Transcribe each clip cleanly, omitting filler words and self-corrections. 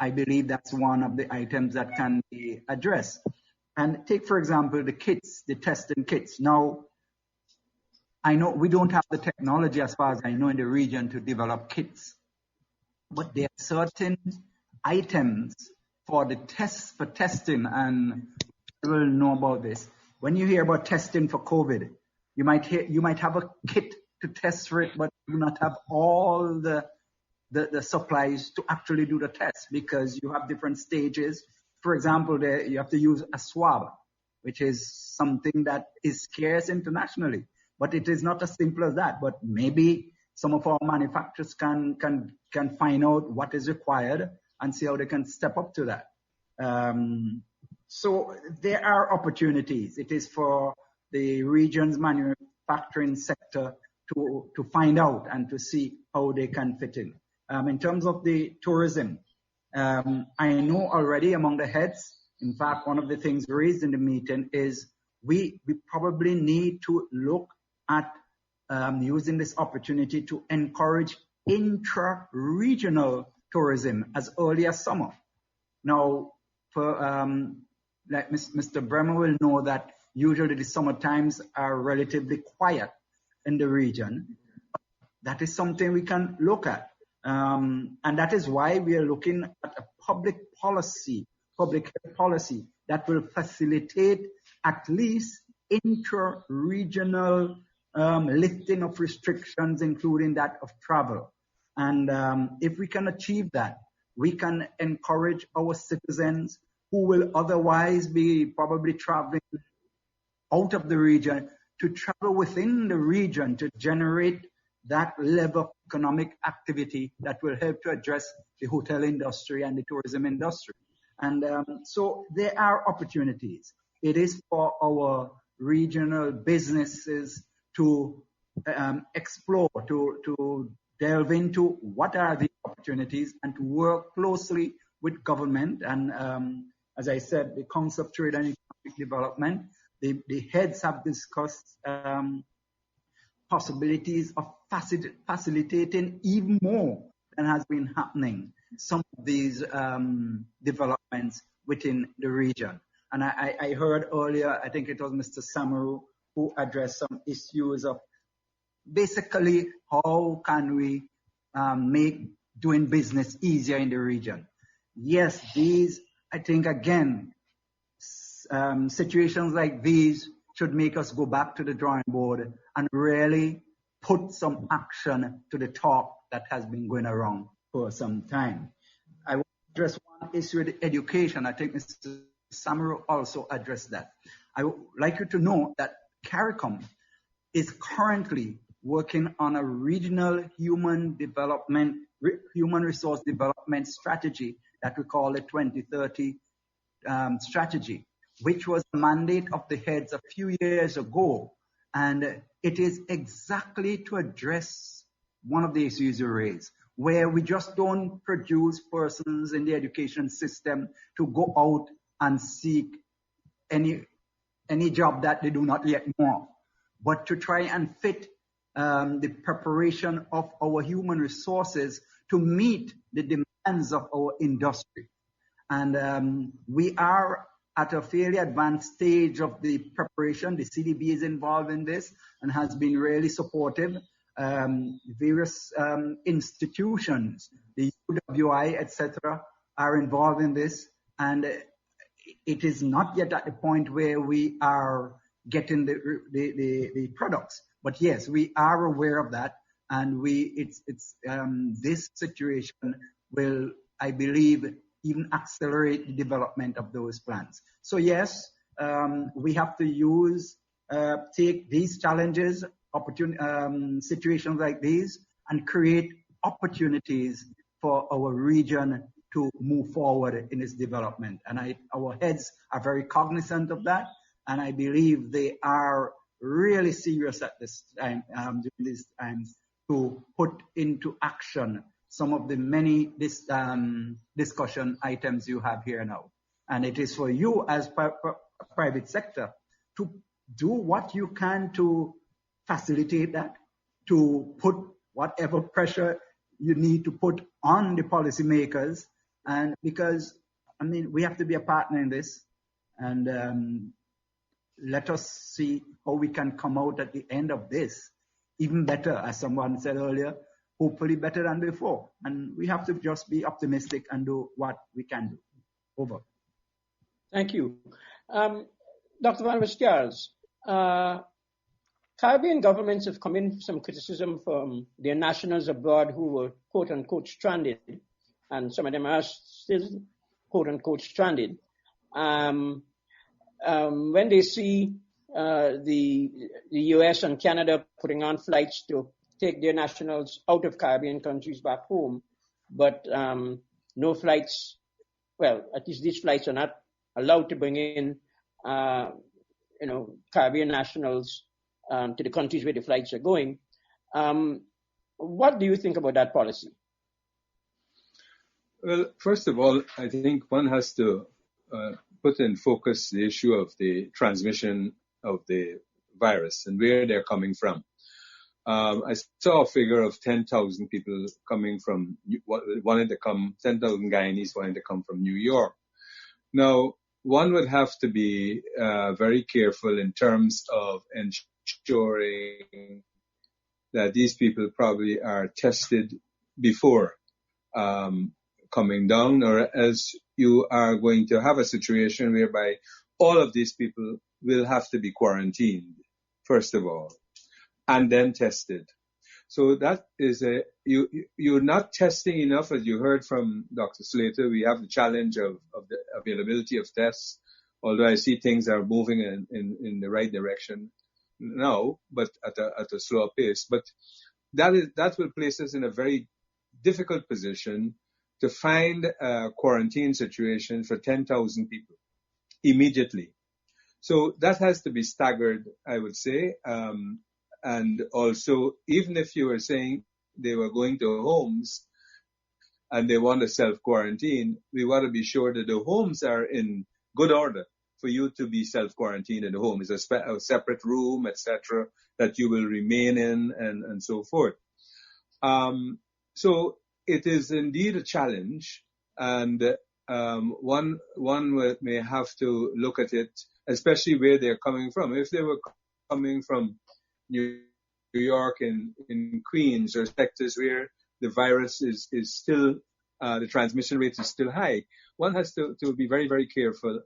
I believe that's one of the items that can be addressed. And take, for example, the kits, the testing kits. Now, I know we don't have the technology, as far as I know, in the region to develop kits, but there are certain items for the tests, for testing, and you will know about this. When you hear about testing for COVID, you might have a kit to test for it, but you do not have all the supplies to actually do the test, because you have different stages. For example, you have to use a swab, which is something that is scarce internationally, but it is not as simple as that. But maybe some of our manufacturers can find out what is required and see how they can step up to that. So there are opportunities. It is for the region's manufacturing sector to find out and to see how they can fit in. In terms of the tourism, I know already among the heads, in fact, one of the things raised in the meeting is we probably need to look at using this opportunity to encourage intra-regional tourism as early as summer. Now, for like Mr. Bremner will know that usually the summer times are relatively quiet in the region. That is something we can look at. And that is why we are looking at a public health policy that will facilitate at least intra-regional lifting of restrictions, including that of travel. And if we can achieve that, we can encourage our citizens who will otherwise be probably traveling out of the region to travel within the region to generate that level of economic activity that will help to address the hotel industry and the tourism industry. And so there are opportunities. It is for our regional businesses to explore, to delve into what are the opportunities and to work closely with government. And as I said, the Council of Trade and Economic Development, the heads have discussed possibilities of facilitating even more than has been happening some of these developments within the region. And I heard earlier, I think it was Mr. Samaroo who addressed some issues of basically how can we make doing business easier in the region. Yes, these, I think again, situations like these should make us go back to the drawing board and really put some action to the talk that has been going around for some time. I will address one issue with education. I think Mr. Samaroo also addressed that. I would like you to know that CARICOM is currently working on a regional human resource development strategy that we call the 2030 strategy, which was a mandate of the heads a few years ago. And it is exactly to address one of the issues you raised, where we just don't produce persons in the education system to go out and seek any job that they do not yet know, but to try and fit the preparation of our human resources to meet the demands of our industry. And we are at a fairly advanced stage of the preparation. The CDB is involved in this and has been really supportive. Various institutions, the UWI, etc., are involved in this. And it is not yet at the point where we are getting the products. But yes, we are aware of that. And this situation will, I believe, even accelerate the development of those plans. So yes, we have to take these challenges, situations like these, and create opportunities for our region to move forward in its development. And our heads are very cognizant of that, and I believe they are really serious at this time, during these times, to put into action some of the many discussion items you have here now. And it is for you as private sector to do what you can to facilitate that, to put whatever pressure you need to put on the policymakers And because, I mean, we have to be a partner in this, and let us see how we can come out at the end of this even better, as someone said earlier, hopefully better than before. And we have to just be optimistic and do what we can do. Over. Thank you. Dr. Van Wiscars, Caribbean governments have come in some criticism from their nationals abroad who were quote-unquote stranded, and some of them are still quote-unquote stranded. When they see the US and Canada putting on flights to take their nationals out of Caribbean countries back home, but no flights, well, at least these flights are not allowed to bring in, Caribbean nationals to the countries where the flights are going. What do you think about that policy? Well, first of all, I think one has to put in focus the issue of the transmission of the virus and where they're coming from. I saw a figure of 10,000 people coming from, 10,000 Guyanese wanting to come from New York. Now, one would have to be very careful in terms of ensuring that these people probably are tested before coming down, or else you are going to have a situation whereby all of these people will have to be quarantined, first of all, and then tested. So that is you're not testing enough, as you heard from Dr. Slater. We have the challenge of the availability of tests, although I see things are moving in the right direction now, but at a slower pace. But that will place us in a very difficult position to find a quarantine situation for 10,000 people immediately. So that has to be staggered, I would say. And also, even if you were saying they were going to homes and they want to self-quarantine, we want to be sure that the homes are in good order for you to be self-quarantined in the home. It's a separate room, etc., that you will remain in and so forth. So it is indeed a challenge, and one may have to look at it, especially where they're coming from. If they were coming from New York and in Queens or sectors where the virus is still, the transmission rate is still high, one has to be very, very careful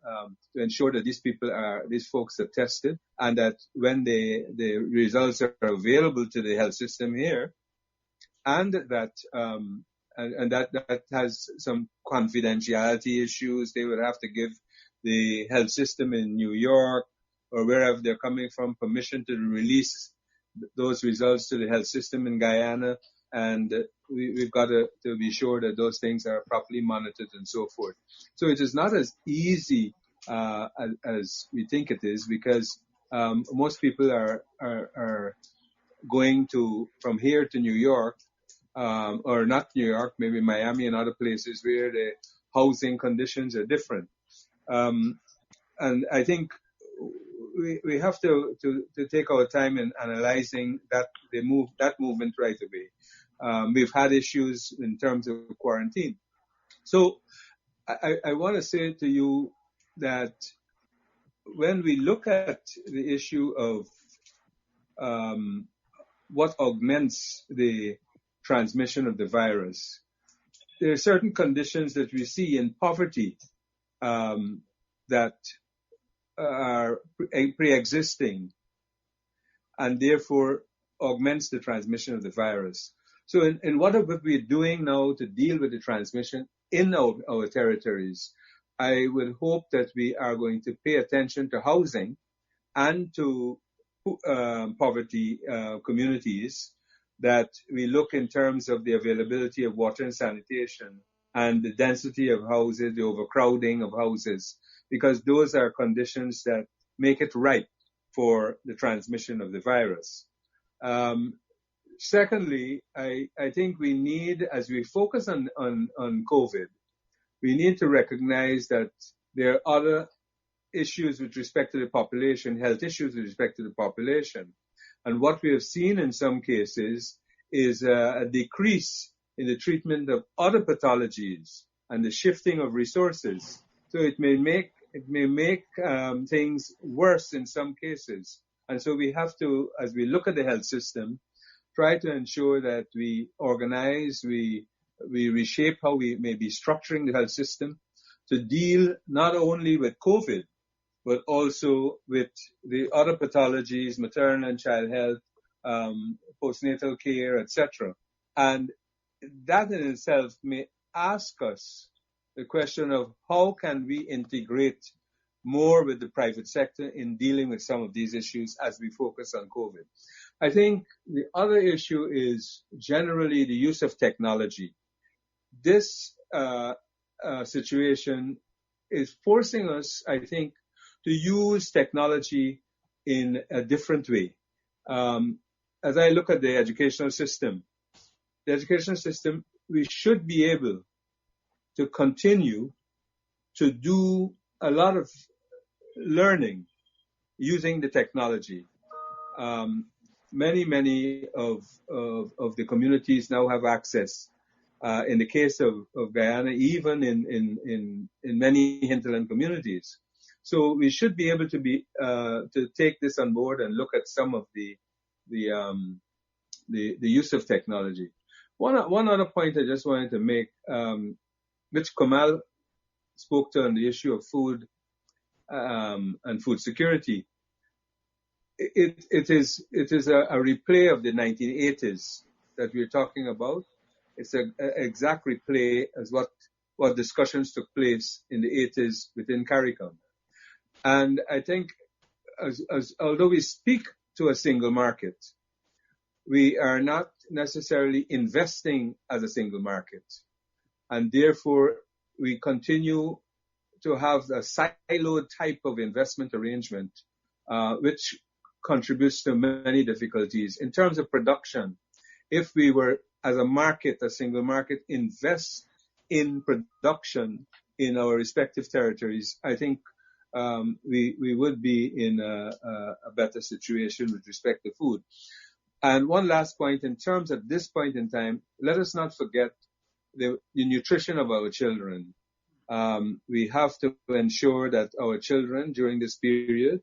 to ensure that these folks are tested, and that when the results are available to the health system here, and that that has some confidentiality issues. They would have to give the health system in New York or wherever they're coming from permission to release those results to the health system in Guyana, and we've got to be sure that those things are properly monitored and so forth. So it is not as easy as we think it is, because most people are going from here to New York, or not New York, maybe Miami and other places where the housing conditions are different. And I think we have to take our time in analyzing that movement right away. We've had issues in terms of quarantine. So I want to say to you that when we look at the issue of what augments the transmission of the virus, there are certain conditions that we see in poverty that are pre-existing and therefore augments the transmission of the virus. So in what we're doing now to deal with the transmission in our territories, I would hope that we are going to pay attention to housing and to poverty communities, that we look in terms of the availability of water and sanitation and the density of houses, the overcrowding of houses, because those are conditions that make it ripe for the transmission of the virus. Secondly, I think we need, as we focus on COVID, we need to recognize that there are other issues with respect to the population, health issues with respect to the population. And what we have seen in some cases is a decrease in the treatment of other pathologies and the shifting of resources. So it may make things worse in some cases. And so we have to, as we look at the health system, try to ensure that we organize, we reshape how we may be structuring the health system to deal not only with COVID, but also with the other pathologies, maternal and child health, postnatal care, etc. And that in itself may ask us the question of how can we integrate more with the private sector in dealing with some of these issues as we focus on COVID. I think the other issue is generally the use of technology. This situation is forcing us, I think, to use technology in a different way. As I look at the educational system, we should be able to continue to do a lot of learning using the technology. Many of the communities now have access. In the case of Guyana, even in many hinterland communities. So we should be able to take this on board and look at some of the use of technology. One other point I just wanted to make, which Komal spoke to on the issue of food and food security. It is a replay of the 1980s that we're talking about. It's an exact replay as what discussions took place in the 80s within CARICOM. And I think although we speak to a single market, we are not necessarily investing as a single market. And therefore, we continue to have a siloed type of investment arrangement, which contributes to many difficulties. In terms of production, if we were, as a market, a single market, invest in production in our respective territories, I think we would be in a better situation with respect to food. And one last point, in terms of this point in time, let us not forget the nutrition of our children. We have to ensure that our children during this period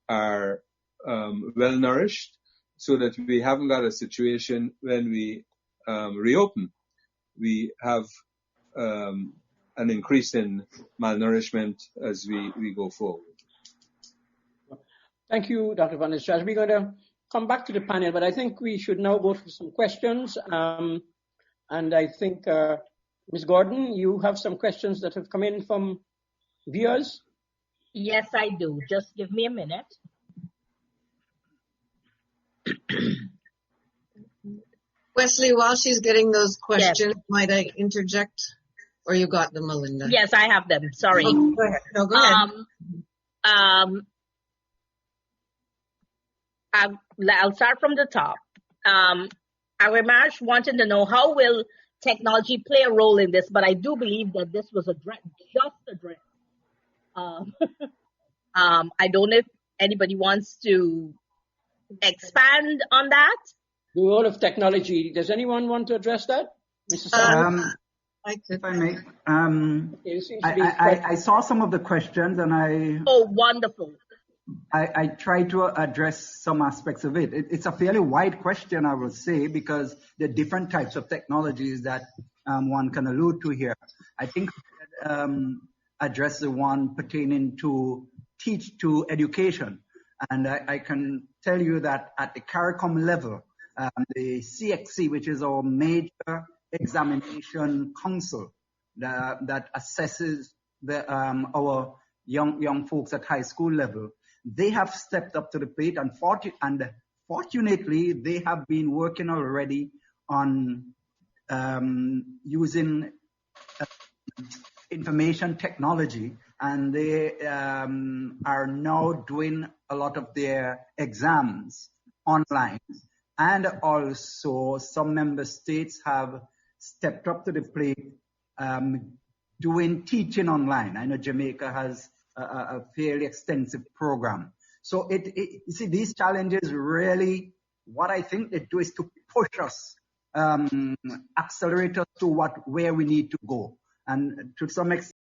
are well nourished, so that we haven't got a situation when we reopen, we have an increase in malnourishment as we go forward. Thank you, Dr. Van der Straat. We're going to come back to the panel, but I think we should now go to some questions. And I think, Ms. Gordon, you have some questions that have come in from viewers? Yes, I do. Just give me a minute. Wesley, while she's getting those questions, yes. Might I interject? Or you got them, Melinda? Yes, I have them. Sorry. Oh, go ahead. No, go ahead. I'll start from the top. Arimash wanted to know how will technology play a role in this, but I do believe that this was just addressed. I don't know if anybody wants to expand on that. The role of technology. Does anyone want to address that? Mrs. If I may, I saw some of the questions and Oh, wonderful. I tried to address some aspects of it. It's a fairly wide question, I would say, because there are different types of technologies that one can allude to here. I think address the one pertaining to teach to education. And I can tell you that at the CARICOM level, the CACC, which is our major examination council that assesses our young folks at high school level, they have stepped up to the plate, and fortunately, they have been working already on using information technology, and they are now doing a lot of their exams online. And also, some member states have stepped up to the plate doing teaching online. I know Jamaica has a fairly extensive program. So you see, these challenges really, what I think they do is to push us, accelerate us to where we need to go. And to some extent,